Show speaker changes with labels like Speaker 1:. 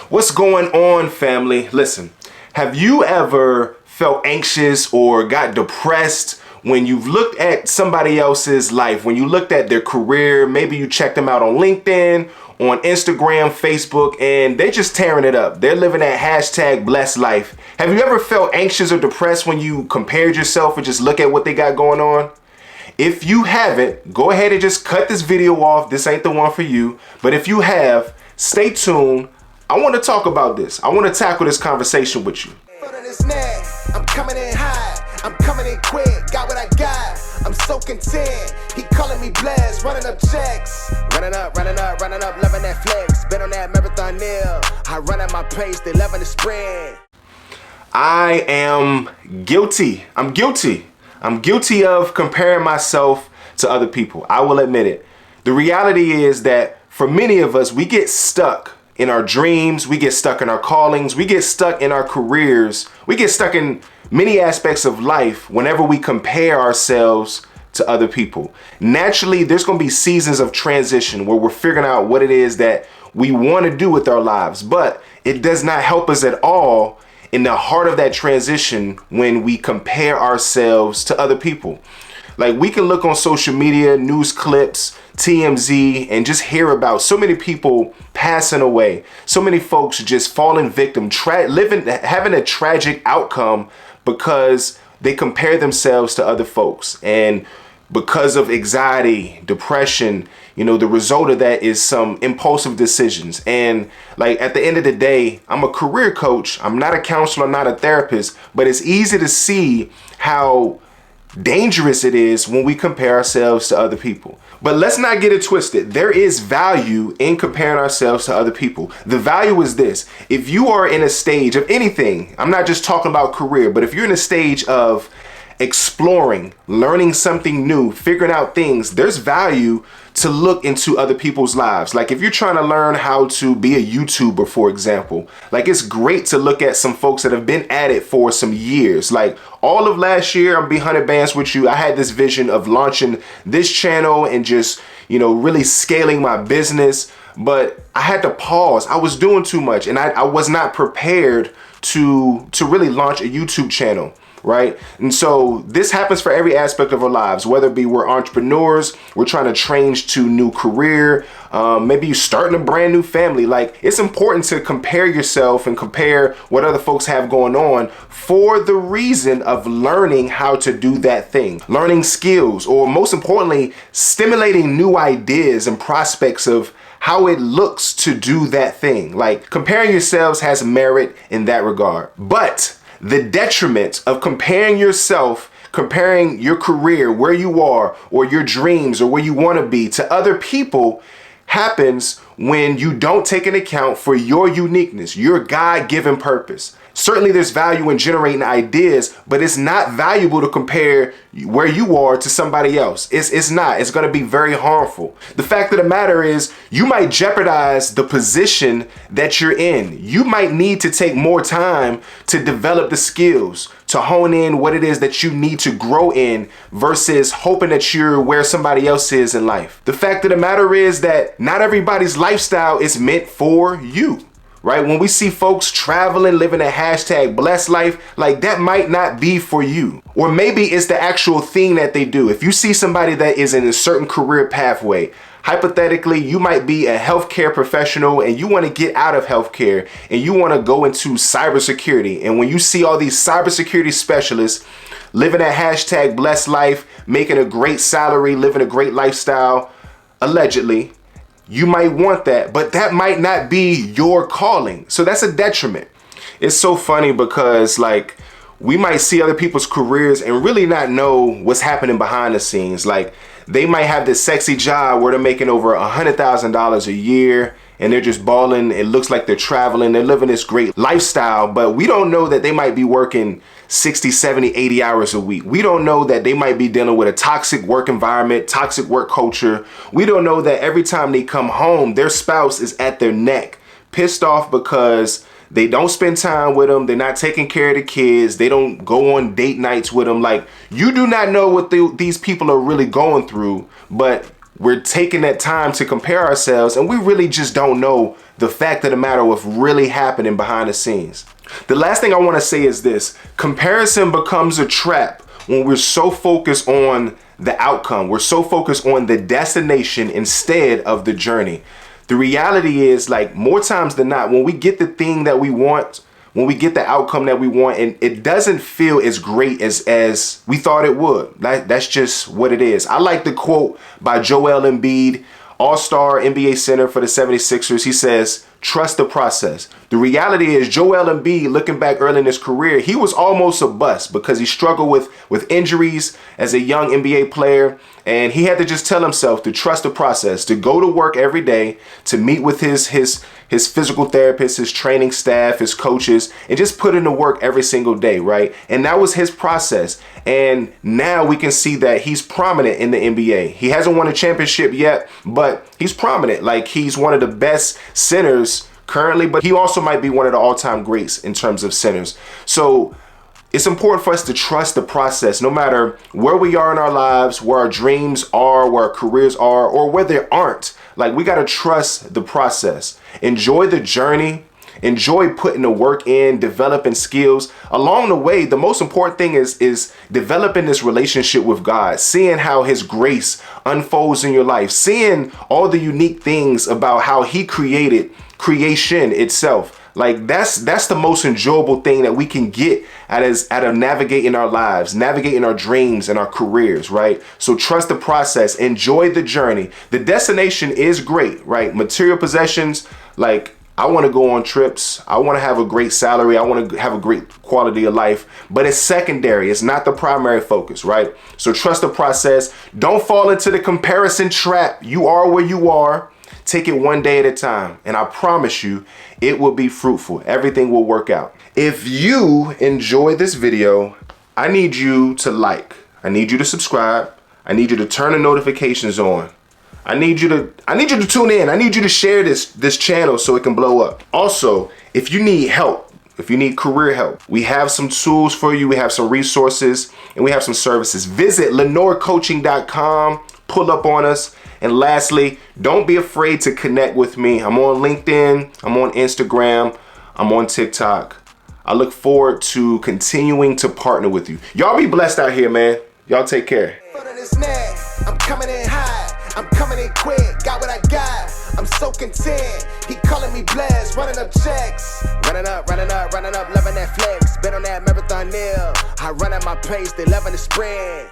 Speaker 1: What's going on, family? Listen, have you ever felt anxious or got depressed when you've looked at somebody else's life, when you looked at their career? Maybe you checked them out on LinkedIn, on Instagram, Facebook, and they're just tearing it up. They're living that hashtag blessed life. Have you ever felt anxious or depressed when you compared yourself and just look at what they got going on? If you haven't, go ahead and just cut this video off. This ain't the one for you. But if you have, stay tuned. I want to talk about this. I want to tackle this conversation with you.
Speaker 2: I'm coming in high, I'm coming in quick, got what I got, I'm so content, he calling me blessed, running up checks, running up, loving that flex, been on that marathon nil, I run at my pace, they loving the spread.
Speaker 1: I am guilty. I'm guilty of comparing myself to other people. I will admit it. The reality is that for many of us, we get stuck in our dreams, we get stuck in our callings, we get stuck in our careers, we get stuck in many aspects of life whenever we compare ourselves to other people. Naturally, there's going to be seasons of transition where we're figuring out what it is that we want to do with our lives, but it does not help us at all in the heart of that transition when we compare ourselves to other people. Like, we can look on social media, news clips, TMZ, and just hear about so many people passing away. So many folks just falling victim, having a tragic outcome because they compare themselves to other folks. And because of anxiety, depression, the result of that is some impulsive decisions. And like, at the end of the day, I'm a career coach. I'm not a counselor, not a therapist, but it's easy to see how dangerous it is when we compare ourselves to other people. But let's not get it twisted. There is value in comparing ourselves to other people. The value is this: if you are in a stage of anything, I'm not just talking about career, but if you're in a stage of exploring, learning something new, figuring out things, there's value to look into other people's lives. Like, if you're trying to learn how to be a YouTuber, for example, like, it's great to look at some folks that have been at it for some years. Like, all of last year, I'm being 100 bands with you, I had this vision of launching this channel and just, really scaling my business. But I had to pause. I was doing too much, and I was not prepared to really launch a YouTube channel. Right? And so this happens for every aspect of our lives, whether it be we're entrepreneurs, we're trying to change to new career, maybe you're starting a brand new family. Like, it's important to compare yourself and compare what other folks have going on for the reason of learning how to do that thing, learning skills, or most importantly, stimulating new ideas and prospects of how it looks to do that thing. Like, comparing yourselves has merit in that regard. But the detriment of comparing yourself, comparing your career, where you are, or your dreams, or where you want to be to other people happens when you don't take into account for your uniqueness, your God-given purpose. Certainly there's value in generating ideas, but it's not valuable to compare where you are to somebody else. It's not. It's going to be very harmful. The fact of the matter is, you might jeopardize the position that you're in. You might need to take more time to develop the skills, to hone in what it is that you need to grow in versus hoping that you're where somebody else is in life. The fact of the matter is that not everybody's lifestyle is meant for you. Right? When we see folks traveling, living a hashtag blessed life, like, that might not be for you. Or maybe it's the actual thing that they do. If you see somebody that is in a certain career pathway, hypothetically, you might be a healthcare professional and you want to get out of healthcare and you want to go into cybersecurity. And when you see all these cybersecurity specialists living a hashtag blessed life, making a great salary, living a great lifestyle, allegedly, you might want that, but that might not be your calling. So that's a detriment. It's so funny because, like, we might see other people's careers and really not know what's happening behind the scenes. Like, they might have this sexy job where they're making over $100,000 a year and they're just balling. It looks like they're traveling. They're living this great lifestyle, but we don't know that they might be working 60, 70, 80 hours a week. We don't know that they might be dealing with a toxic work environment, toxic work culture. We don't know that every time they come home, their spouse is at their neck, pissed off because they don't spend time with them. They're not taking care of the kids. They don't go on date nights with them. Like, you do not know what these people are really going through, but we're taking that time to compare ourselves, and we really just don't know the fact of the matter what's really happening behind the scenes. The last thing I want to say is this: comparison becomes a trap when we're so focused on the outcome. We're so focused on the destination instead of the journey. The reality is, like, more times than not, when we get the thing that we want, when we get the outcome that we want, and it doesn't feel as great as we thought it would. That's just what it is. I like the quote by Joel Embiid, All-Star NBA center for the 76ers. He says, "Trust the process." The reality is, Joel Embiid, looking back early in his career, he was almost a bust because he struggled with injuries as a young NBA player. And he had to just tell himself to trust the process, to go to work every day, to meet with his physical therapist, his training staff, his coaches, and just put in the work every single day, right? And that was his process. And now we can see that he's prominent in the NBA. He hasn't won a championship yet, but he's prominent. Like, he's one of the best centers currently, but he also might be one of the all-time greats in terms of centers. So it's important for us to trust the process, no matter where we are in our lives, where our dreams are, where our careers are, or where they aren't. Like, we got to trust the process. Enjoy the journey. Enjoy putting the work in, developing skills. Along the way, the most important thing is developing this relationship with God, seeing how his grace unfolds in your life, seeing all the unique things about how he created creation itself. Like, that's the most enjoyable thing that we can get out of navigating our lives, navigating our dreams and our careers, right? So trust the process, enjoy the journey. The destination is great, right? Material possessions, like, I want to go on trips. I want to have a great salary. I want to have a great quality of life, but it's secondary. It's not the primary focus, right? So trust the process. Don't fall into the comparison trap. You are where you are. Take it one day at a time, and I promise you, it will be fruitful. Everything will work out. If you enjoy this video, I need you to like. I need you to subscribe. I need you to turn the notifications on. I need you to tune in. I need you to share this channel so it can blow up. Also, if you need help, if you need career help, we have some tools for you. We have some resources, and we have some services. Visit LenoreCoaching.com. Pull up on us. And lastly, don't be afraid to connect with me. I'm on LinkedIn, I'm on Instagram, I'm on TikTok. I look forward to continuing to partner with you. Y'all be blessed out here, man. Y'all take care.
Speaker 2: I'm coming in high, I'm coming in quick, got what I got, I'm so content. He calling me blessed, running up checks. Running up, loving that flex. Been on that marathon nail. I run at my pace, they loving the sprint.